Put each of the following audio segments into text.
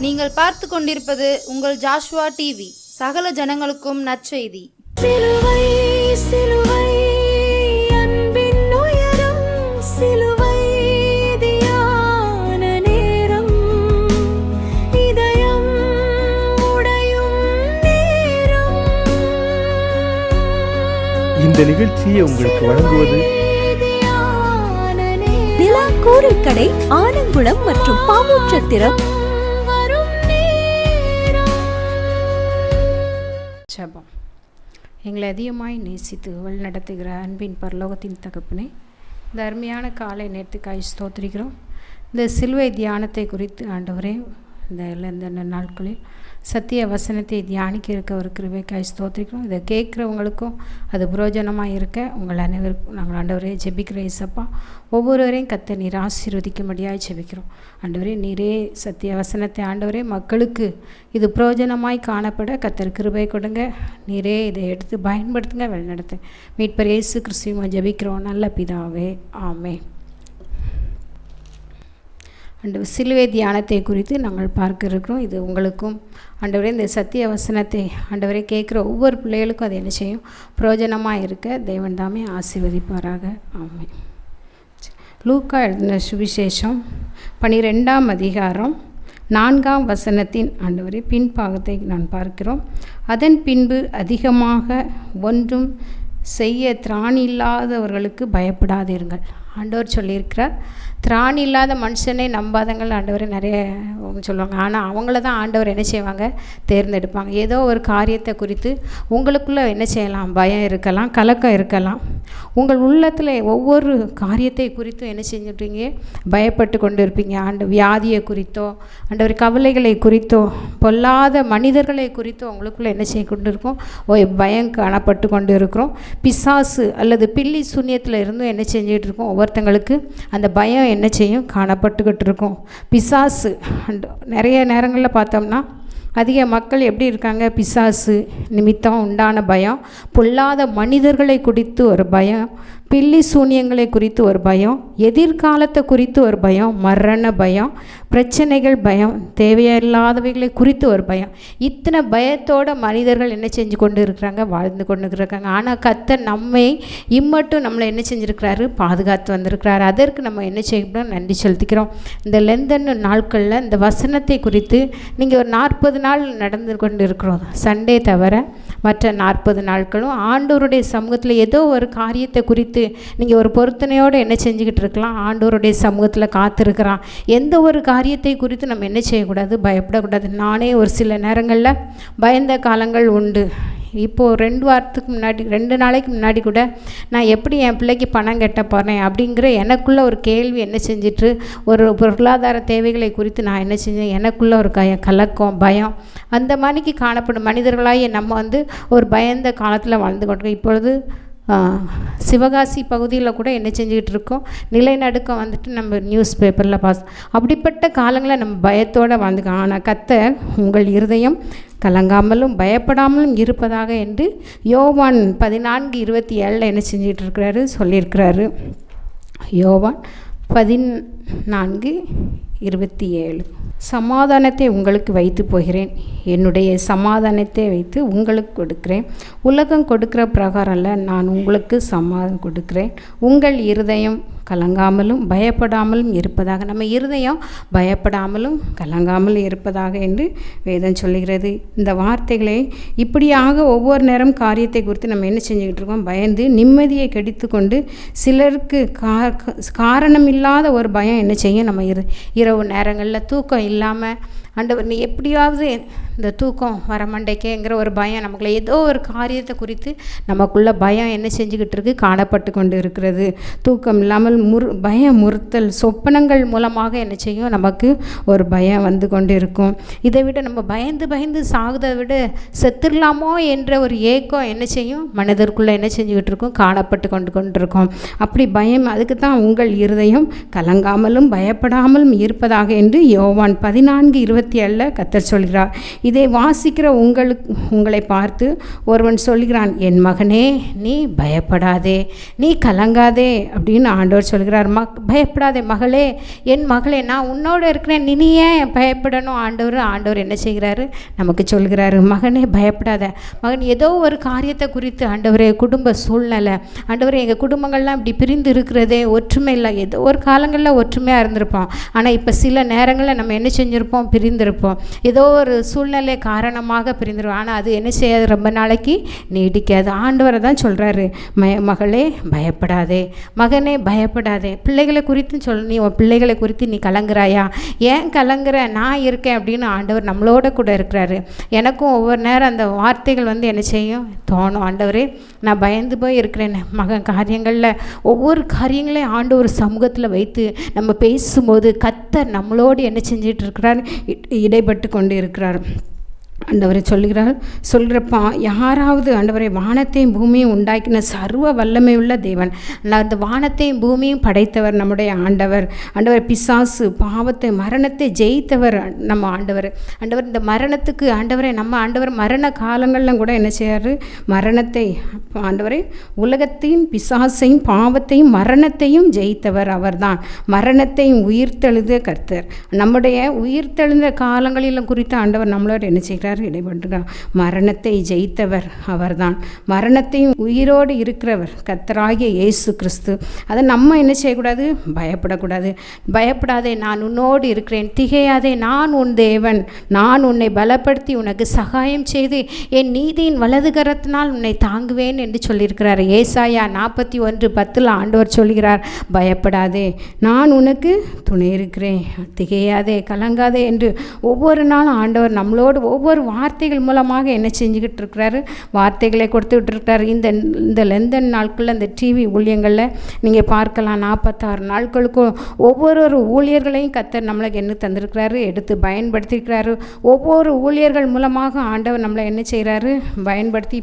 நீங்கள் பார்த்து கொண்டிருப்பது உங்கள் ஜாஷுவா டிவி. சகல ஜனங்களுக்கும் நற்செய்தி. சிலுவை சிலுவை அன்பின் உயரம், சிலுவை தியான நேரம், இதயம் உடையும் நேரம். இந்த நிகழ்ச்சியை உங்களுக்கு வழங்குவது நிலா கோரைக்கடை, ஆனங்குளம் மற்றும் பாமூற்றத்திரம். ஜெபம். எங்களை அதிகமாய் நேசித்து வழிநடத்துகிற அன்பின் பரலோகத்தின் தகப்பனே, இந்த அருமையான காலை நேரத்துக்காய் ஸ்தோத்திரிக்கிறோம். இந்த சிலுவை தியானத்தை குறித்து ஆண்டவரே, இந்த நாட்களில் சத்திய வசனத்தை தியானிக்க இருக்க ஒரு கிருபைக்காய் ஸ்தோத்திரிக்கிறோம். இதை கேட்குறவங்களுக்கும் அது புரோஜனமாக இருக்க உங்கள் அனைவருக்கும் நாங்கள் ஆண்டவரே ஜெபிக்கிற இயேசப்பா, ஒவ்வொருவரையும் கர்த்தர் நீர் ஆசீர்வதிக்கும்படியாக ஜெபிக்கிறோம். ஆண்டவரே, நீரே சத்திய வசனத்தை ஆண்டவரே மக்களுக்கு இது புரோஜனமாய் காணப்பட கர்த்தர் கிருபை கொடுங்க. நீரே இதை எடுத்து பயன்படுத்துங்க, வழிநடத்து. மீட்பர் இயேசு கிறிஸ்துவை ஜெபிக்கிறோம் நல்ல பிதாவே, ஆமென். ஆண்டவர், சிலுவை தியானத்தை குறித்து நாங்கள் பார்க்க இருக்கிறோம். இது உங்களுக்கும் ஆண்டவரே இந்த சத்திய வசனத்தை ஆண்டவரே கேட்குற ஒவ்வொரு பிள்ளைகளுக்கும் அது என்ன செய்யும், பிரயோஜனமாக இருக்க தேவன் தாமே ஆசீர்வதிப்பாராக, ஆமென். லூக்கா எழுதின சுவிசேஷம் 12ஆம் அதிகாரம் 4ஆம் வசனத்தின் ஆண்டவரே பின்பாகத்தை நான் பார்க்கிறோம். அதன் பின்பு அதிகமாக ஒன்றும் செய்ய திராணி இல்லாதவர்களுக்கு பயப்படாதீர்கள். ஆண்டவர் சொல்லியிருக்கிறார், திராணி இல்லாத மனுஷனை நம்பாதங்கள் ஆண்டவர் நிறைய சொல்லுவாங்க. ஆனால் அவங்கள தான் ஆண்டவர் என்ன செய்வாங்க, தேர்ந்தெடுப்பாங்க. ஏதோ ஒரு காரியத்தை குறித்து உங்களுக்குள்ளே என்ன செய்யலாம், பயம் இருக்கலாம், கலக்கம் இருக்கலாம். உங்கள் உள்ளத்தில் ஒவ்வொரு காரியத்தை குறித்தும் என்ன செஞ்சுருப்பீங்க, பயப்பட்டு கொண்டு இருப்பீங்க. வியாதியை குறித்தோ, ஆண்டவர் கவலைகளை குறித்தோ, பொல்லாத மனிதர்களை குறித்தோ உங்களுக்குள்ளே என்ன செய்ய கொண்டு இருக்கோம், பயம் காணப்பட்டு கொண்டு இருக்கிறோம். பிசாசு அல்லது பில்லி சூன்யத்தில் இருந்தும் என்ன செஞ்சுக்கிட்டு இருக்கோம், ஒவ்வொருத்தங்களுக்கு அந்த பயம் என்ன செய்யும், காணப்பட்டுக்கிட்டு இருக்கும். பிசாசு நிறைய நேரங்களில் பார்த்தோம்னா அதிக மக்கள் எப்படி இருக்காங்க, பிசாசு நிமித்தம் உண்டான பயம், பொல்லாத மனிதர்களை குறித்து ஒரு பயம், பில்லி சூன்யங்களை குறித்து ஒரு பயம், எதிர்காலத்தை குறித்து ஒரு பயம், மரண பயம், பிரச்சனைகள் பயம், தேவையில்லாதவைகளை குறித்து ஒரு பயம். இத்தனை பயத்தோட மனிதர்கள் என்ன செஞ்சு கொண்டு இருக்கிறாங்க, வாழ்ந்து கொண்டு இருக்காங்க. ஆனால் கர்த்தர் நம்மை இம்மட்டும் நம்மளை என்ன செஞ்சுருக்கிறாரு, பாதுகாத்து வந்திருக்கிறாரு. அதற்கு நம்ம என்ன செய்யணும், நன்றி செலுத்திக்கிறோம். இந்த லெந்தன் நாட்களில் இந்த வசனத்தை குறித்து நீங்கள் ஒரு 40 நாள் நடந்து கொண்டு இருக்கிறோம். சண்டே தவிர மற்ற 40 நாட்களும் ஆண்டவருடைய சமூகத்தில் ஏதோ ஒரு காரியத்தை குறித்து நீங்கள் ஒரு பொருத்தனையோடு என்ன செஞ்சுக்கிட்டு இருக்கலாம், ஆண்டவருடைய சமூகத்தில் காத்திருக்கிறான். எந்த ஒரு காரியத்தை குறித்து நம்ம என்ன செய்யக்கூடாது, பயப்படக்கூடாது. நானே ஒரு சில நேரங்களில் பயந்த காலங்கள் உண்டு. இப்போது 2 நாளைக்கு முன்னாடி கூட நான் எப்படி என் பிள்ளைக்கு பணம் கட்ட போகிறேன் அப்படிங்கிற எனக்குள்ளே ஒரு கேள்வி என்ன செஞ்சிட்டு, ஒரு பொருளாதார தேவைகளை குறித்து நான் என்ன செஞ்சேன், எனக்குள்ளே ஒரு கலக்கம், பயம், அந்த மாதிரிக்கு காணப்படும் மனிதர்களாக நம்ம ஒரு பயந்த காலத்தில் வாழ்ந்து கொண்டிருக்கோம். இப்பொழுது சிவகாசி பகுதியில் கூட என்ன செஞ்சுக்கிட்டு இருக்கோம், நிலநடுக்கம் நம்ம நியூஸ் பேப்பரில் அப்படிப்பட்ட காலங்களில் நம்ம பயத்தோடு வாழ்ந்துக்கோம். ஆனால் கர்த்தர் உங்கள் இருதயம் கலங்காமலும் பயப்படாமலும் இருப்பதாக என்று யோவான் 14:27 என்ன செஞ்சுக்கிட்டு இருக்கிறாரு, சொல்லியிருக்கிறாரு. யோவான் 14:27. சமாதானத்தை உங்களுக்கு வைத்து போகிறேன், என்னுடைய சமாதானத்தை வைத்து உங்களுக்கு கொடுக்கிறேன். உலகம் கொடுக்கிற பிரகாரம் அல்ல, நான் உங்களுக்கு சமாதானம் கொடுக்கிறேன். உங்கள் இருதயம் கலங்காமலும் பயப்படாமலும் இருப்பதாக. நம்ம இருதயம் பயப்படாமலும் கலங்காமலும் இருப்பதாக என்று வேதம் சொல்லுகிறது. இந்த வார்த்தைகளை இப்படியாக ஒவ்வொரு நேரம் காரியத்தை குறித்து நம்ம என்ன செஞ்சுக்கிட்டு இருக்கோம், பயந்து நிம்மதியை கெடுத்து கொண்டு சிலருக்கு காரணமில்லாத ஒரு பயம் என்ன செய்யும், நம்ம இரவு நேரங்களில் தூக்கம் இல்லாமல் ஆண்டவர் நீ எப்படியாவது இந்த தூக்கம் வர மண்டைக்கேங்கிற ஒரு பயம் நமக்குள்ள ஏதோ ஒரு காரியத்தை குறித்து நமக்குள்ள பயம் என்ன செஞ்சுக்கிட்டு இருக்கு, காணப்பட்டு கொண்டு இருக்கிறது. தூக்கம் இல்லாமல் பயம் முறுத்தல் சொப்பனங்கள் மூலமாக என்ன செய்யும், நமக்கு ஒரு பயம் வந்து கொண்டு இருக்கும். இதை விட நம்ம பயந்து சாகுதை விட செத்துடலாமோ என்ற ஒரு ஏக்கம் என்ன செய்யும், மனிதருக்குள்ளே என்ன செஞ்சுக்கிட்டு இருக்கும், காணப்பட்டு கொண்டிருக்கும். அப்படி பயம், அதுக்கு தான் உங்கள் இருதயம் கலங்காமலும் பயப்படாமலும் இருப்பதாக என்று யோவான் 14:27 சமீபத்திய அல்ல கர்த்தர் சொல்கிறார். இதை வாசிக்கிற உங்களை பார்த்து ஒருவன் சொல்கிறான், என் மகனே நீ பயப்படாதே, நீ கலங்காதே அப்படின்னு ஆண்டவர் சொல்கிறார். பயப்படாதே மகளே, என் மகளே, நான் உன்னோடு இருக்கிறேன், நீ ஏன் பயப்படணும்? ஆண்டவர் என்ன செய்கிறாரு? நமக்கு சொல்கிறாரு, மகனே பயப்படாத. மகன் ஏதோ ஒரு காரியத்தை குறித்து, ஆண்டவரே குடும்ப சூழ்நிலை, ஆண்டவரே எங்கள் குடும்பங்கள்லாம் இப்படி பிரிந்து இருக்கிறதே, ஒற்றுமை இல்லை. ஏதோ ஒரு காலங்களில் ஒற்றுமையாக இருந்திருப்போம், ஆனால் இப்போ சில நேரங்களில் நம்ம என்ன செஞ்சுருப்போம்? பிரிந்திருப்போம். ஏதோ ஒரு சூழ்நிலை காரணமாக பிரிந்திருப்போம். ஆனால் அது என்ன செய்யாது? ரொம்ப நாளைக்கு நீடிக்காது. ஆண்டவரை தான் சொல்கிறாரு, மகளே பயப்படாதே, மகனே பயப்படாதே. பிள்ளைகளை குறித்து நீ உன் பிள்ளைகளை குறித்து நீ கலங்குறாயா? ஏன் கலங்குற? நான் இருக்கேன் அப்படின்னு ஆண்டவர் நம்மளோட கூட இருக்கிறாரு. எனக்கும் ஒவ்வொரு நேரம் அந்த வார்த்தைகள் என்ன செய்யும்? தோணும், ஆண்டவரே நான் பயந்து போய் இருக்கிறேன். மகன் காரியங்களில் ஒவ்வொரு காரியங்களையும் ஆண்டவர் சமூகத்தில் வைத்து நம்ம பேசும்போது கர்த்தர் நம்மளோடு என்ன செஞ்சிட்டு இருக்கிறார்? இடைப்பட்டு கொண்டு இருக்கிறார். ஆண்டவரை சொல்கிறப்பா, யாராவது ஆண்டவரை வானத்தையும் பூமியும் உண்டாக்கின சர்வ வல்லமை உள்ள தேவன், அந்த வானத்தையும் பூமியும் படைத்தவர் நம்முடைய ஆண்டவர். பிசாசு பாவத்தை மரணத்தை ஜெயித்தவர் நம்ம ஆண்டவர். இந்த மரணத்துக்கு நம்ம மரண காலங்களில் கூட என்ன செய்யார்? மரணத்தை உலகத்தையும் பிசாசையும் பாவத்தையும் மரணத்தையும் ஜெயித்தவர் அவர்தான். மரணத்தையும் உயிர்த்தெழுத கர்த்தர். நம்முடைய உயிர்த்தெழுந்த காலங்களிலும் குறித்து ஆண்டவர் நம்மளோட என்ன செய்கிறார்? இடைப்பட்டிருக்கிறார். மரணத்தை ஜெயித்தவர் அவர்தான். மரணத்தையும் உயிரோடு இருக்கிறவர் கர்த்தராகிய இயேசு கிறிஸ்து. அதை நம்ம என்ன செய்யக்கூடாது? பயப்படக்கூடாது. பயப்படாதே, நான் உன்னோடு இருக்கிறேன், திகையாதே, நான் உன் தேவன், நான் உன்னை பலப்படுத்தி உனக்கு சகாயம் செய்து என் நீதியின் வலது கரத்தினால் உன்னை தாங்குவேன் என்று சொல்லியிருக்கிறார். ஏசாயா 41:10 ஆண்டவர் சொல்கிறார், பயப்படாதே, நான் உனக்கு துணை இருக்கிறேன், திகையாதே, கலங்காதே என்று ஒவ்வொரு நாளும் ஆண்டவர் நம்மளோடு ஒவ்வொரு வார்த்தைகள் மூலமாக என்ன செஞ்சுக்கிட்டு இருக்கிறாரு? வார்த்தைகளை கொடுத்துக்கிட்டு இருக்கிறாரு. இந்த லெந்தன் நாட்களில் இந்த டிவி ஊழியங்களில் நீங்கள் பார்க்கலாம், 46 நாட்களுக்கும் ஒவ்வொரு ஊழியர்களையும் கர்த்தர் நம்மளுக்கு என்ன தந்திருக்கிறாரு? எடுத்து பயன்படுத்தியிருக்கிறாரு. ஒவ்வொரு ஊழியர்கள் மூலமாக ஆண்டவர் நம்மளை என்ன செய்கிறாரு? பயன்படுத்தி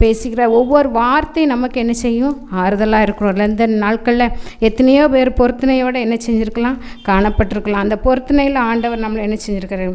பேசுகிறார். ஒவ்வொரு வார்த்தை நமக்கு என்ன செய்யும்? ஆறுதலாக இருக்கிறோம். இந்த நாட்களில் எத்தனையோ பேர் பொருத்தனையோடு என்ன செஞ்சுருக்கலாம்? காணப்பட்டிருக்கலாம். அந்த பொருத்தனையில் ஆண்டவர் நம்மளை என்ன செஞ்சுருக்காரு?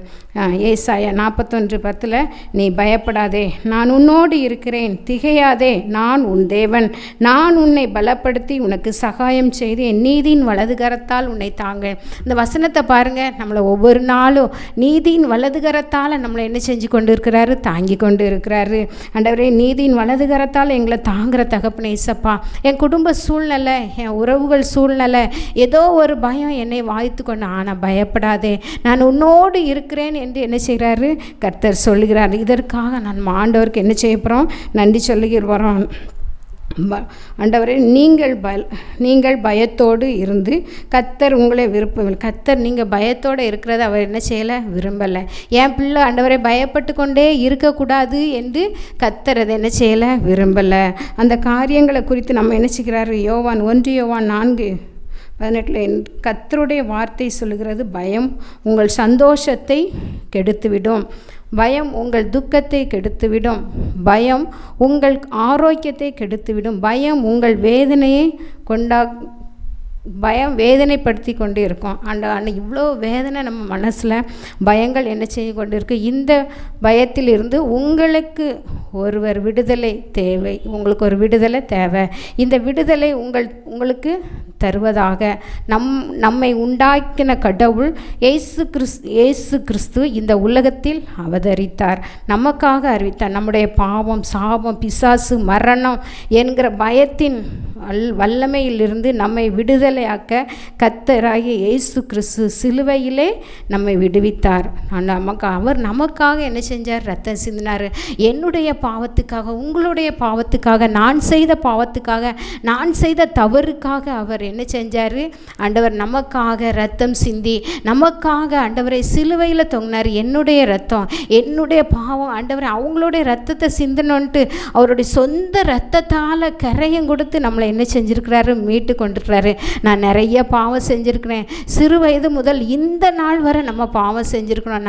ஏசாயா 41:10 நீ பயப்படாதே, நான் உன்னோடு இருக்கிறேன், திகையாதே, நான் உன் தேவன், நான் உன்னை பலப்படுத்தி உனக்கு சகாயம் செய்து என் நீதியின் வலது கரத்தால் உன்னை தாங்க. இந்த வசனத்தை பாருங்கள், நம்மளை ஒவ்வொரு நாளும் நீதியின் வலது கரத்தால் நம்மளை என்ன செஞ்சு கொண்டு இருக்கிறாரு? தாங்கி கொண்டு இருக்கிறாரு. ஆண்டவரே நீதியின் வலது கரத்தால் எங்களை தாங்குகிற தகப்பனே இயேசப்பா, என் குடும்ப சூழ்நிலை, என் உறவுகள் சூழ்நிலை, ஏதோ ஒரு பயம் என்னை வாய்த்து கொண்டு, ஆனால் பயப்படாதே, நான் உன்னோடு இருக்கிறேன் என்று என்ன செய்கிறாரு? கர்த்தர் சொல்லுகிறார். இதற்காக நான் ஆண்டவருக்கு என்ன செய்ய போகிறோம்? நன்றி சொல்லுகிறோம். ஆண்டவரே நீங்கள் பயத்தோடு இருந்து கர்த்தர் உங்களை விருப்பமில்லை. கர்த்தர் நீங்கள் பயத்தோடு இருக்கிறத அவர் என்ன செய்யலை? விரும்பலை. என் பிள்ளை ஆண்டவரை பயப்பட்டு கொண்டே இருக்கக்கூடாது என்று கர்த்தர் அதை என்ன செய்யலை? விரும்பலை. அந்த காரியங்களை குறித்து நம்ம என்ன செய்கிறாரு? 1 யோவான் 4:18 கர்த்தருடைய வார்த்தை சொல்லுகிறது, பயம் உங்கள் சந்தோஷத்தை கெடுத்துவிடும், பயம் உங்கள் துக்கத்தை கெடுத்துவிடும், பயம் உங்கள் ஆரோக்கியத்தை கெடுத்துவிடும், பயம் உங்கள் வேதனையை பயம் வேதனைப்படுத்தி கொண்டு இருக்கும். இவ்வளோ வேதனை நம்ம மனசில் பயங்கள் என்ன செய்ய கொண்டு இருக்கு. இந்த பயத்திலிருந்து உங்களுக்கு ஒருவர் விடுதலை தேவை. உங்களுக்கு ஒரு விடுதலை தேவை. இந்த விடுதலை உங்களுக்கு தருவதாக நம்மை உண்டாக்கின கடவுள் இயேசு கிறிஸ்து இந்த உலகத்தில் அவதரித்தார், நமக்காக அறிவித்தார். நம்முடைய பாவம், சாபம், பிசாசு, மரணம் என்கிற பயத்தின் வல்லமையிலிருந்து நம்மை விடுதலையாக்க கர்த்தராகிய இயேசு கிறிஸ்து சிலுவையிலே நம்மை விடுவித்தார். அவர் நமக்காக என்ன செஞ்சார்? ரத்தம் சிந்தினார். என்னுடைய பாவத்துக்காக, உங்களுடைய பாவத்துக்காக, நான் செய்த பாவத்துக்காக, நான் செய்த தவறுக்காக அவர் என்ன செஞ்சார்? ஆண்டவர் நமக்காக ரத்தம் சிந்தி நமக்காக ஆண்டவரை சிலுவையில் தொங்கினார். என்னுடைய ரத்தம், என்னுடைய பாவம், ஆண்டவர் அவங்களுடைய ரத்தத்தை சிந்தனோன்ட்டு அவருடைய சொந்த ரத்தத்தால் கரையம் கொடுத்து நம்மளை என்ன செஞ்சுருக்கிறாரு, மீட்டு கொண்டிருக்கிறாரு. நான் நிறைய பாவம் செஞ்சுருக்கிறேன். சிறு வயது முதல் இந்த நாள் வரை நம்ம பாவம் செஞ்சுருக்கணும்.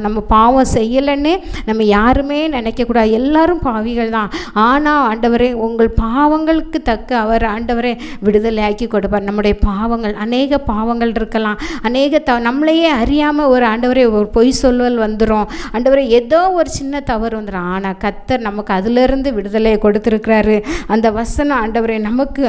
நம்ம பாவம் செய்யலைன்னு நம்ம யாருமே நினைக்கக்கூடாது. எல்லாரும் பாவிகள் தான். ஆனால் ஆண்டவரே, உங்கள் பாவங்களுக்கு தக்க அவர் ஆண்டவரே விடுதலை ஆக்கி கொடுப்பார். நம்முடைய பாவங்கள், அநேக பாவங்கள் இருக்கலாம். அநேக நம்மளையே அறியாமல் ஒரு ஆண்டவரே ஒரு பொய் சொல்வல் வந்துடும். ஆண்டவரே ஏதோ ஒரு சின்ன தவறு வந்துடும். ஆனால் கர்த்தர் நமக்கு அதிலிருந்து விடுதலையை கொடுத்துருக்கிறாரு. அந்த வசனம் ஆண்டவரே நமக்கு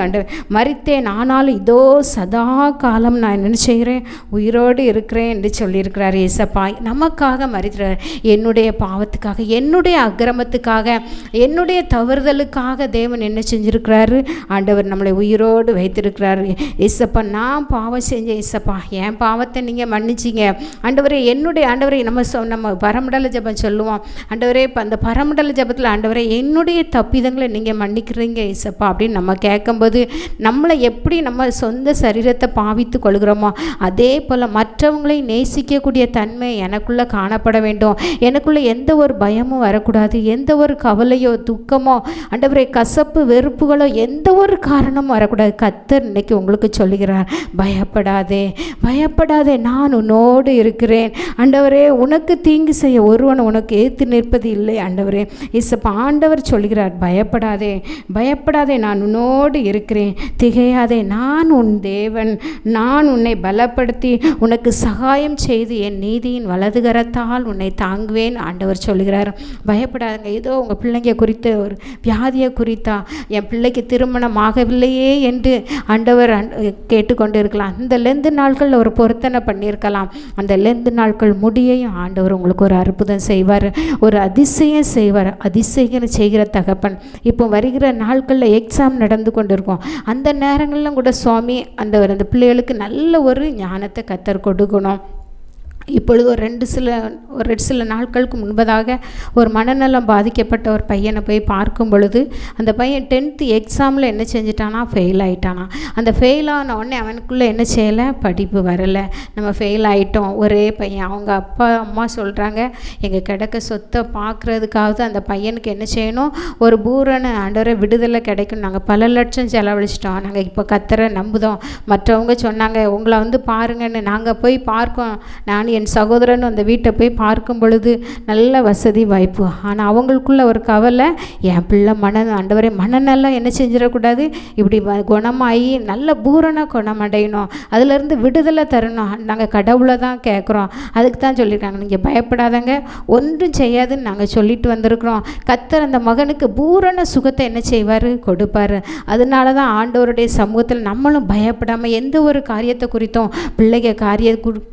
மரித்தேன் ஆனாலும் இதோ சதா காலம் நான் என்ன செய்கிறேன், உயிரோடு இருக்கிறேன் என்று சொல்லியிருக்கிறார். ஏசப்பா நமக்காக மரிக்கிறார். என்னுடைய பாவத்துக்காக, என்னுடைய அக்கிரமத்துக்காக, என்னுடைய தவறுதலுக்காக தேவன் என்ன செஞ்சுருக்கிறாரு, ஆண்டவர் நம்மளை உயிரோடு வைத்திருக்கிறாரு. ஏசப்பா நான் பாவம் செஞ்சேன் ஏசப்பா, என் பாவத்தை நீங்கள் மன்னிச்சிங்க ஆண்டவரே. என்னுடைய ஆண்டவரை நம்ம பரமண்டல ஜெபம் சொல்லுவோம். ஆண்டவரே இப்போ அந்த பரமண்டல ஜெபத்தில் ஆண்டவரே என்னுடைய தப்பிதங்களை நீங்கள் மன்னிக்கிறீங்க ஏசப்பா அப்படின்னு நம்ம கேட்கும்போது நம்மளை எப்படி நம்ம சொந்த சரீரத்தை பாவித்து கொள்கிறோமோ அதே போல் மற்றவங்களை நேசிக்கக்கூடிய தன்மை எனக்குள்ளே காணப்பட வேண்டும். எனக்குள்ளே எந்த ஒரு பயமும் வரக்கூடாது. எந்த ஒரு கவலையோ துக்கமோ ஆண்டவரே கசப்பு வெறுப்புகளோ எந்த ஒரு காரணமும் வரக்கூடாது. கர்த்தர் இன்னைக்கு உங்களுக்கு சொல்லுகிறார், பயப்படாதே பயப்படாதே, நான் உன்னோடு இருக்கிறேன். ஆண்டவரே உனக்கு தீங்கு செய்ய ஒருவன் உனக்கு ஏற்று நிற்பது இல்லை. ஆண்டவரே இசப்பா ஆண்டவர் சொல்கிறார், பயப்படாதே பயப்படாதே, நான் உன்னோடு இருக்கிறேன். திகையாதே, நான் உன் தேவன். நான் உன்னை பலப்படுத்தி உனக்கு சகாயம் செய்து என் நீதியின் வலதுகரத்தால் உன்னை தாங்குவேன். ஆண்டவர் சொல்கிறார், பயப்படாதுங்க. ஏதோ உங்கள் பிள்ளைங்க குறித்த ஒரு வியாதியை குறித்தா, என் பிள்ளைக்கு திருமணம் ஆகவில்லையே என்று ஆண்டவர் கேட்டுக்கொண்டு இருக்கலாம். அந்த லெந்து நாட்களில் ஒரு பொருத்தனை பண்ணியிருக்கலாம். அந்த லெந்து நாட்கள் முடியையும் ஆண்டவர் உங்களுக்கு ஒரு அற்புதம் செய்வார், ஒரு அதிசயம் செய்வார். அதிசயம் செய்கிற தகப்பன். இப்போ வருகிற நாட்களில் எக்ஸாம் நடந்து கொண்டு இருக்கும். அந்த நேரங்களிலும் கூட சுவாமி அந்த பிள்ளைகளுக்கு நல்ல ஒரு ஞானத்தை கர்த்தர் கொடுக்கணும். இப்பொழுது ஒரு சில நாட்களுக்கு முன்பதாக ஒரு மனநலம் பாதிக்கப்பட்ட ஒரு பையனை போய் பார்க்கும் பொழுது அந்த பையன் 10th எக்ஸாமில் என்ன செஞ்சிட்டானா, ஃபெயில் ஆகிட்டானா. அந்த ஃபெயில் ஆன உடனே அவனுக்குள்ளே என்ன செய்யலை, படிப்பு வரலை. நம்ம ஃபெயில் ஆகிட்டோம். ஒரே பையன். அவங்க அப்பா அம்மா சொல்கிறாங்க, எங்கள் கிடக்க சொத்தை பார்க்குறதுக்காவது அந்த பையனுக்கு என்ன செய்யணும், ஒரு பூரண ஆண்டவரை விடுதலை கிடைக்கும். நாங்கள் பல லட்சம் செலவழிச்சிட்டோம். நாங்கள் இப்போ கர்த்தரை நம்புதோம். மற்றவங்க சொன்னாங்க, உங்களை பாருங்கன்னு. நாங்கள் போய் பார்க்கோம். நான் என் சகோதரன் அந்த வீட்டை போய் பார்க்கும் பொழுது நல்ல வசதி வாய்ப்பு. ஆனால் அவங்களுக்குள்ள ஒரு கவலை, என் பிள்ளை ஆண்டவரே மனநெல்லாம் என்ன செஞ்சிடக்கூடாது, இப்படி குணமாகி நல்ல பூரண குணமடையணும், அதிலேருந்து விடுதலை தரணும். நாங்கள் கடவுளை தான் கேட்குறோம். அதுக்கு தான் சொல்லியிருக்காங்க, நீங்கள் பயப்படாதங்க, ஒன்றும் செய்யாதுன்னு நாங்கள் சொல்லிட்டு வந்திருக்கிறோம். கர்த்தர் அந்த மகனுக்கு பூரண சுகத்தை என்ன செய்வார், கொடுப்பார். அதனால தான் ஆண்டவருடைய சமூகத்தில் நம்மளும் பயப்படாமல் எந்த ஒரு காரியத்தை குறித்தும், பிள்ளைங்க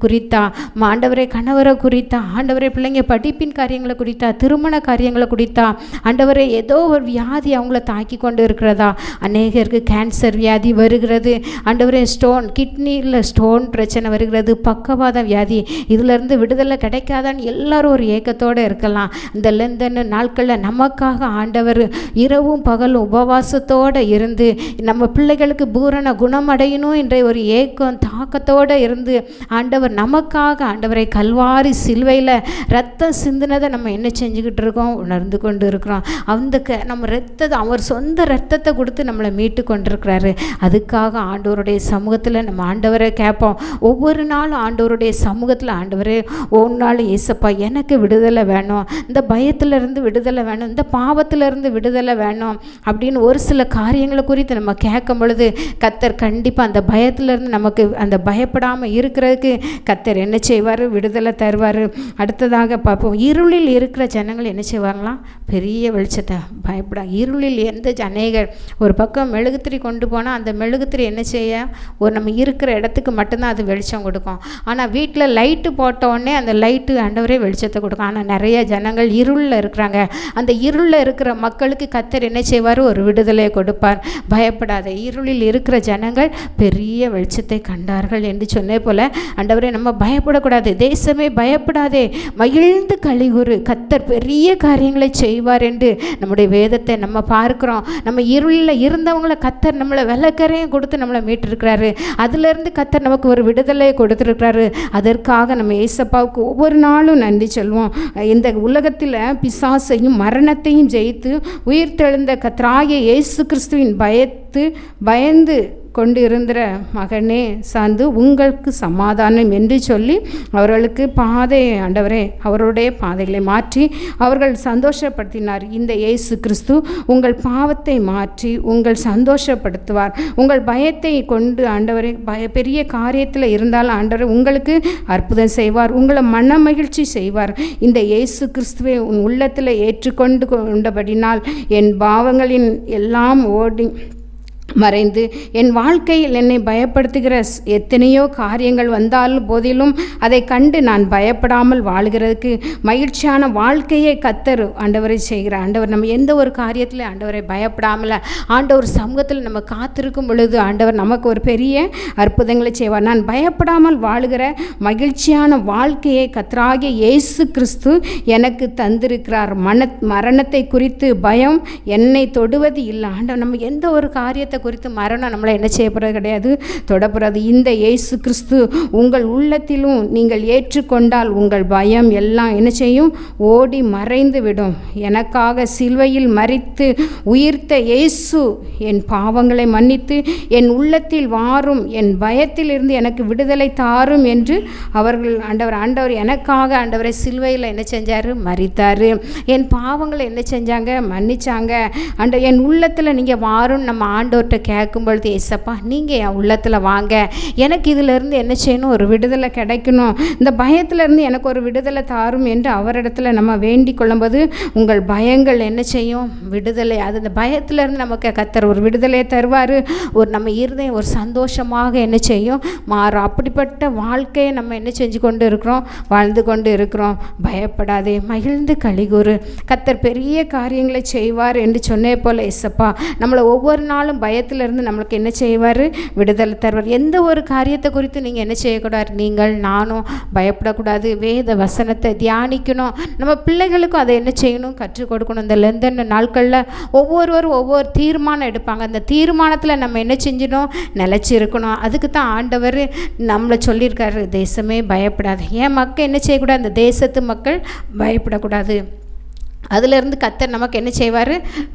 குறித்தா, ஆண்டவரே கணவரை குறித்தா, ஆண்டவரே பிள்ளைங்க படிப்பின் காரியங்களை குறித்தா, திருமண காரியங்களை குறித்தா, ஆண்டவரே ஏதோ ஒரு வியாதி அவங்கள தாக்கி கொண்டு இருக்கிறதா, அநேகருக்கு கேன்சர் வியாதி வருகிறது. ஆண்டவரே கிட்னியில் ஸ்டோன் பிரச்சனை வருகிறது, பக்கவாத வியாதி, இதிலிருந்து விடுதலை கிடைக்காதான்னு எல்லாரும் ஒரு ஏக்கத்தோடு இருக்கலாம். இந்த லெந்தன்னு நாட்களில் நமக்காக ஆண்டவர் இரவும் பகலும் உபவாசத்தோடு இருந்து நம்ம பிள்ளைகளுக்கு பூரண குணமடையணும் என்ற ஒரு ஏக்கம் தாக்கத்தோடு இருந்து ஆண்டவர் நமக்காக ஆண்டவரை கல்வாரி சிலுவையில் ரத்தம் சிந்தினதை நம்ம என்ன செஞ்சுக்கிட்டு இருக்கோம், உணர்ந்து கொண்டு இருக்கிறோம். நம்ம அவர் சொந்த ரத்தத்தை கொடுத்து நம்மளை மீட்டு கொண்டிருக்கிறாரு. அதுக்காக ஆண்டவருடைய சமூகத்தில் நம்ம ஆண்டவரை கேட்போம். ஒவ்வொரு நாளும் ஆண்டவருடைய சமூகத்தில், ஆண்டவரே ஒரு நாள் ஏசப்பா எனக்கு விடுதலை வேணும், இந்த பயத்திலிருந்து விடுதலை வேணும், இந்த பாவத்திலிருந்து விடுதலை வேணும் அப்படின்னு ஒரு சில காரியங்களை குறித்து நம்ம கேட்கும் பொழுது கர்த்தர் கண்டிப்பாக அந்த பயத்திலிருந்து நமக்கு அந்த பயப்படாமல் இருக்கிறதுக்கு கர்த்தர் என்ன செய்வார், விடுதலை தருவார். அடுத்ததாக பார்ப்போம், இருளில் இருக்கிற ஜனங்கள் என்ன செய்வாங்களாம், பெரிய வெளிச்சத்தை பயப்படாங்க. இருளில் எந்த அநேகர் ஒரு பக்கம் மெழுகுத்திரி கொண்டு போனால் அந்த மெழுகுத்திரி என்ன செய்ய, ஒரு நம்ம இருக்கிற இடத்துக்கு மட்டும்தான் அது வெளிச்சம் கொடுக்கும். ஆனால் வீட்டில் லைட்டு போட்டோடனே அந்த லைட்டு ஆண்டவரே வெளிச்சத்தை கொடுக்கும். ஆனால் நிறைய ஜனங்கள் இருளில் இருக்கிறாங்க. அந்த இருளில் இருக்கிற மக்களுக்கு கர்த்தர் என்ன செய்வார், ஒரு விடுதலையை கொடுப்பார். பயப்படாத, இருளில் இருக்கிற ஜனங்கள் பெரிய வெளிச்சத்தை கண்டார்கள் என்று சொன்னே போல் ஆண்டவரே நம்ம பயப்படக்கூடாது. தேசமே பயப்படாதே, மகிழ்ந்து கலிகுறு, கர்த்தர் பெரிய காரியங்களை செய்வார் என்று நம்முடைய வேதத்தை நம்ம பார்க்குறோம். நம்ம இருளில் இருந்தவங்களை கர்த்தர் நம்மளை விளக்கரையும் கொடுத்து நம்மளை மீட்டிருக்கிறாரு. அதிலிருந்து கர்த்தர் நமக்கு ஒரு விடுதலை கொடுத்துருக்கிறாரு. அதற்காக நம்ம ஏசப்பாவுக்கு ஒவ்வொரு நாளும் நன்றி சொல்வோம். இந்த உலகத்தில் பிசாசையும் மரணத்தையும் ஜெயித்து உயிர்த்தெழுந்த கர்த்தராகிய இயேசு கிறிஸ்துவின் பார்த்து பயந்து கொண்டு இருந்த மகனே சார்ந்து உங்களுக்கு சமாதானம் என்று சொல்லி அவர்களுக்கு பாதை ஆண்டவரே அவருடைய பாதைகளை மாற்றி அவர்கள் சந்தோஷப்படுத்தினார். இந்த இயேசு கிறிஸ்து உங்கள் பாவத்தை மாற்றி உங்கள் சந்தோஷப்படுத்துவார். உங்கள் பயத்தை கொண்டு ஆண்டவரே பெரிய காரியத்தில் இருந்தாலும் ஆண்டவரே உங்களுக்கு அற்புதம் செய்வார், உங்களை மன மகிழ்ச்சி செய்வார். இந்த இயேசு கிறிஸ்துவை உன் உள்ளத்தில் ஏற்றுக்கொண்டு கொண்டபடினால் என் பாவங்களின் எல்லாம் ஓடி மறைந்து என் வாழ்க்கையில் என்னை பயப்படுத்துகிற எத்தனையோ காரியங்கள் வந்தாலும் போதிலும் அதை கண்டு நான் பயப்படாமல் வாழ்கிறதுக்கு மகிழ்ச்சியான வாழ்க்கையை கர்த்தர் ஆண்டவரை செய்கிறார். ஆண்டவர் நம்ம எந்த ஒரு காரியத்தில் ஆண்டவரை பயப்படாமல் ஆண்டவர் சமூகத்தில் நம்ம காத்திருக்கும் பொழுது ஆண்டவர் நமக்கு ஒரு பெரிய அற்புதங்களை செய்வார். நான் பயப்படாமல் வாழுகிற மகிழ்ச்சியான வாழ்க்கையை கர்த்தராகிய இயேசு கிறிஸ்து எனக்கு தந்திருக்கிறார். மரணத்தை குறித்து பயம் என்னை தொடுவது இல்லை. ஆண்டவர் நம்ம எந்த ஒரு காரியத்தை குறித்து மரணம் நம்மளை என்ன செய்யப்படுறது கிடையாது, தொடப்படுறது. இந்த இயேசு கிறிஸ்து உங்கள் உள்ளத்திலும் நீங்கள் ஏற்றுக்கொண்டால் உங்கள் பயம் எல்லாம் என்ன செய்யும், ஓடி மறைந்து விடும். எனக்காக சிலுவையில் மரித்து உயிர்த்த இயேசு என் பாவங்களை மன்னித்து என் உள்ளத்தில் வாரும், என் பயத்திலிருந்து எனக்கு விடுதலை தாரும் என்று அவர்கள் ஆண்டவர் எனக்காக ஆண்டவரை சிலுவையில் என்ன செஞ்சார், மரித்தார். என் பாவங்களை என்ன செஞ்சாங்க, மன்னிச்சாங்க. என் உள்ளத்தில் நீங்கள் வாரும் நம்ம ஆண்டவர்கிட்ட கேட்கும் பொழுது ஏசப்பா நீங்கள் என் உள்ளத்தில் வாங்க, எனக்கு இதிலிருந்து என்ன செய்யணும், ஒரு விடுதலை கிடைக்கணும், இந்த பயத்திலிருந்து எனக்கு ஒரு விடுதலை தாரும் என்று அவரிடத்துல நம்ம வேண்டிக் கொள்ளும்போது உங்கள் பயங்கள் என்ன செய்யும், விடுதலை. அது இந்த பயத்திலிருந்து நமக்கு கர்த்தர் ஒரு விடுதலையை தருவார். ஒரு நம்ம இருதயம் ஒரு சந்தோஷமாக என்ன செய்யும், மாறும். அப்படிப்பட்ட வாழ்க்கையை நம்ம என்ன செஞ்சு கொண்டு இருக்கிறோம், வாழ்ந்து கொண்டு இருக்கிறோம். பயப்படாதே, மகிழ்ந்து களிகூறு, கர்த்தர் பெரிய காரியங்களை செய்வார் என்று சொன்னே போல ஏசப்பா நம்மளை ஒவ்வொரு நாளும் பயத்திலிருந்து நம்மளுக்கு என்ன செய்வார், விடுதலை தருவார். எந்த ஒரு காரியத்தை குறித்து நீங்கள் என்ன செய்யக்கூடாது, நீங்கள் நானும் பயப்படக்கூடாது. வேத வசனத்தை தியானிக்கணும். நம்ம பிள்ளைகளுக்கும் அதை என்ன செய்யணும், கற்றுக் கொடுக்கணும். இந்த லெந்தன் நாட்களில் ஒவ்வொருவரும் ஒவ்வொரு தீர்மானம் எடுப்பாங்க. அந்த தீர்மானத்தில் நம்ம என்ன செஞ்சிடணும், நிலச்சி இருக்கணும். அதுக்கு தான் ஆண்டவர் நம்மளை சொல்லியிருக்காரு, தேசமே பயப்படாது. ஏன் மக்கள் என்ன செய்யக்கூடாது, அந்த தேசத்து மக்கள் பயப்படக்கூடாது. அதிலிருந்து கர்த்தர் நமக்கு என்ன செய்வார்,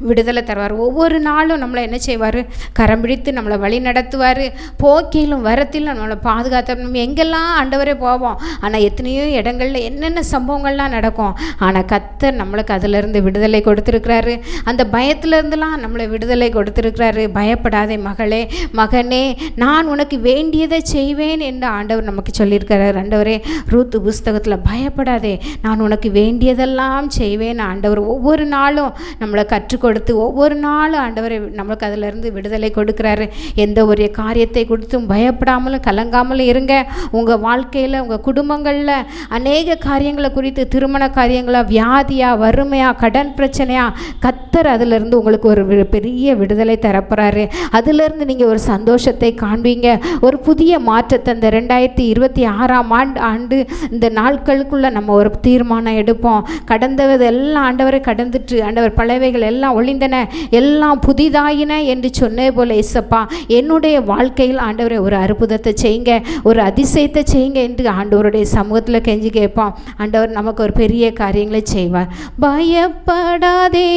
விடுதலை தருவார். ஒவ்வொரு நாளும் நம்மளை என்ன செய்வார், கரம் பிடித்து நம்மளை வழி நடத்துவார். போக்கிலும் வரத்திலும் நம்மளை பாதுகாத்து நம்ம எங்கெல்லாம் ஆண்டவரே போவோம். ஆனால் எத்தனையோ இடங்களில் என்னென்ன சம்பவங்கள்லாம் நடக்கும். ஆனால் கர்த்தர் நம்மளுக்கு அதிலிருந்து விடுதலை கொடுத்துருக்கிறாரு. அந்த பயத்திலிருந்துலாம் நம்மளை விடுதலை கொடுத்துருக்கிறாரு. பயப்படாதே மகளே, மகனே, நான் உனக்கு வேண்டியதை செய்வேன் என்று ஆண்டவர் நமக்கு சொல்லியிருக்கிறார். ஆண்டவரே ரூத்து புஸ்தகத்தில் பயப்படாதே, நான் உனக்கு வேண்டியதெல்லாம் செய்வேன். ஆண்டவர் ஒவ்வொரு நாளும் நம்மளை கற்றுக் கொடுத்து ஒவ்வொரு நாளும் ஆண்டவர் நம்மளுக்கு அதிலிருந்து விடுதலை கொடுக்குறாரு. எந்த ஒரு காரியத்தை கொடுத்தும் பயப்படாமலும் கலங்காமலும் இருங்க. உங்கள் வாழ்க்கையில் உங்கள் குடும்பங்களில் அநேக காரியங்களை குறித்து, திருமண காரியங்களாக, வியாதியாக, வறுமையாக, கடன் பிரச்சனையாக, கர்த்தர் அதிலிருந்து உங்களுக்கு ஒரு பெரிய விடுதலை தரப்போகிறாரு. அதிலிருந்து நீங்கள் ஒரு சந்தோஷத்தை காண்பீங்க, ஒரு புதிய மாற்றத்தை. இந்த 2026ஆம் ஆண்டு இந்த நாட்களுக்குள்ளே நம்ம ஒரு தீர்மானம் எடுப்போம். கடந்தது எல்லாம் ஆண்டவரை கடந்துட்டு ஆண்டவர் பழையவைகள் எல்லாம் ஒளிந்தன, எல்லாம் புதிதாயின என்று சொன்னே போல ஏசப்பா என்னுடைய வாழ்க்கையில் ஆண்டவரை ஒரு அற்புதத்தை செய்யுங்க, ஒரு அதிசயத்தை செய்யுங்க என்று ஆண்டவருடைய சமூகத்தில் கெஞ்சி கேட்போம். ஆண்டவர் நமக்கு ஒரு பெரிய காரியங்களை செய்வார். பயப்படாதே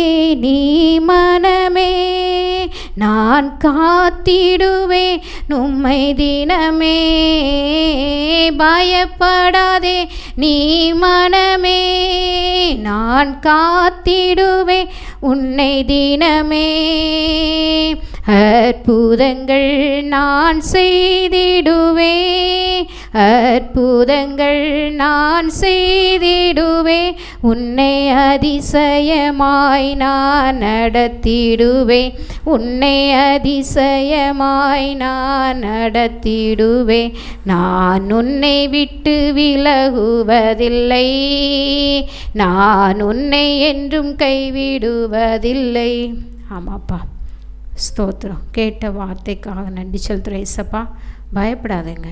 நீ மனமே, நான் காத்திடுவேன் உம்மை தினமே. பயப்படாதே நீ மனமே, நான் காத்திடுவே உன்னை தினமே. அற்புதங்கள் நான் செய்திடுவே, அற்புதங்கள் நான் செய்திடுவே, உன்னை அதிசயமாய் நான் நடத்திடுவே, உன்னை அதிசயமாய் நான் நடத்திடுவே. நான் உன்னை விட்டு விலகுவதில்லை, நான் உன்னை என்றும் கைவிடுவதில்லை. ஆமாப்பா, ஸ்தோத்திரம். கேட்ட வார்த்தைக்காக நன்றி செலுத்துகிறேன் ஏசப்பா. பயப்படாதேங்க,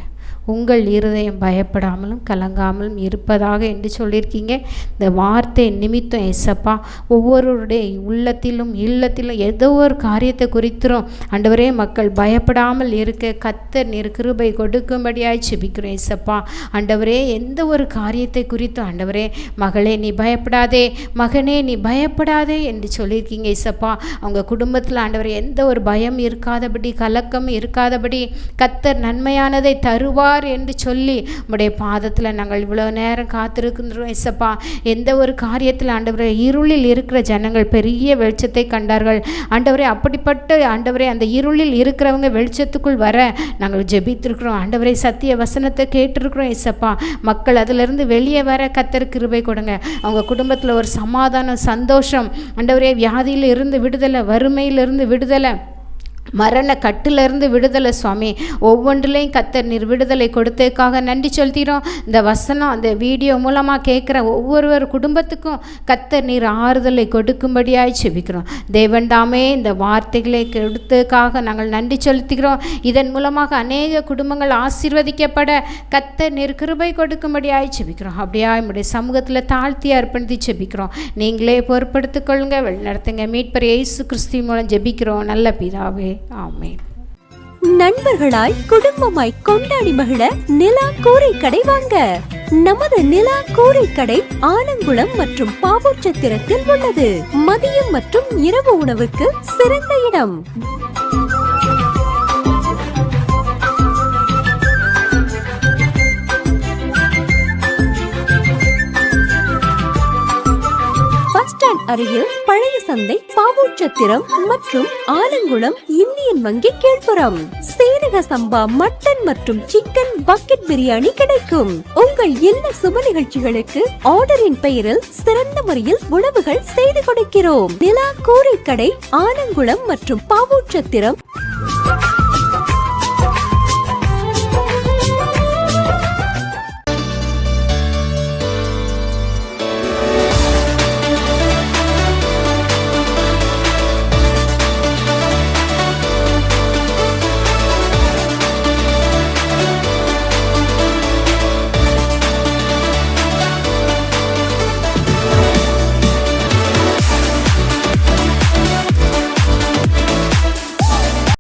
உங்கள் இருதயம் பயப்படாமலும் கலங்காமலும் இருப்பதாக என்று சொல்லியிருக்கீங்க. இந்த வார்த்தை நிமித்தம் ஏசப்பா ஒவ்வொருவருடைய உள்ளத்திலும் இல்லத்திலும் ஏதோ ஒரு காரியத்தை குறித்தும் ஆண்டவரே மக்கள் பயப்படாமல் இருக்க கர்த்தர் நீர் கிருபை கொடுக்கும்படியாய் ஜெபிக்கிறோம் ஏசப்பா. ஆண்டவரே எந்த ஒரு காரியத்தை குறித்தும் ஆண்டவரே மகளே நீ பயப்படாதே, மகனே நீ பயப்படாதே என்று சொல்லியிருக்கீங்க ஏசப்பா. அவங்க குடும்பத்தில் ஆண்டவரே எந்த ஒரு பயம் இருக்காதபடி கலக்கம் இருக்காதபடி கர்த்தர் நன்மையானதை தருவார் என்று சொல்லி உம்முடைய பாதத்தில் நாங்கள் இவ்வளோ நேரம் காத்திருக்கின்றோம் ஏசப்பா. எந்த ஒரு காரியத்தில் ஆண்டவரே இருளில் இருக்கிற ஜனங்கள் பெரிய வெளிச்சத்தை கண்டார்கள் ஆண்டவரே. அப்படிப்பட்ட ஆண்டவரே அந்த இருளில் இருக்கிறவங்க வெளிச்சத்துக்குள் வர நாங்கள் ஜெபித்திருக்கிறோம் ஆண்டவரே. சத்திய வசனத்தை கேட்டிருக்கிறோம் ஏசப்பா. மக்கள் அதிலிருந்து வெளியே வர கர்த்தர் கிருபை கொடுங்க. அவங்க குடும்பத்தில் ஒரு சமாதானம் சந்தோஷம் ஆண்டவரே, வியாதியில் இருந்து விடுதலை, வறுமையிலிருந்து விடுதலை, மரண கட்டிலிருந்து விடுதலை சுவாமி. ஒவ்வொன்றிலையும் கர்த்தர் நீர் விடுதலை கொடுத்ததுக்காக நன்றி செலுத்திக்கிறோம். இந்த வசனம் அந்த வீடியோ மூலமாக கேட்குற ஒவ்வொருவர் குடும்பத்துக்கும் கர்த்தர் நீர் ஆறுதலை கொடுக்கும்படியாய் ஜெபிக்கிறோம். தேவன் தாமே இந்த வார்த்தைகளை கொடுத்ததுக்காக நாங்கள் நன்றி செலுத்துகிறோம். இதன் மூலமாக அநேக குடும்பங்கள் ஆசீர்வதிக்கப்பட கர்த்தர் நீர் கிருபை கொடுக்கும்படியாய் ஜெபிக்கிறோம். அப்படியா நம்முடைய சமூகத்தில் தாழ்த்தி அர்ப்பணித்து ஜெபிக்கிறோம். நீங்களே பொறுப்படுத்திக் கொள்ளுங்க, வழிநடத்துங்க. மீட்பர் இயேசு கிறிஸ்து மூலம் ஜெபிக்கிறோம் நல்ல பிதாவே, ஆமென். நண்பர்களாய் குடும்பமாய் கொண்டாடி மகிழ நிலா கூரை கடை வாங்க. நமது நிலா கூரை கடை ஆலங்குளம் மற்றும் பாவூர்சத்திரத்தில் உள்ளது. மதியம் மற்றும் இரவு உணவுக்கு சிறந்த இடம். அருகில் பழைய சந்தை, பாவூர்சத்திரம் மற்றும் ஆலங்குளம் இந்தியன் வங்கி கீழ்ப்புறம். சீரக சம்பா மட்டன் மற்றும் சிக்கன் பக்கெட் பிரியாணி கிடைக்கும். உங்கள் இல்ல சுப நிகழ்ச்சிகளுக்கு ஆர்டரின் பெயரில் சிறந்த முறையில் உணவுகள் செய்து கொடுக்கிறோம். நிலா கூரை கடை ஆலங்குளம் மற்றும் பாவூர்சத்திரம்.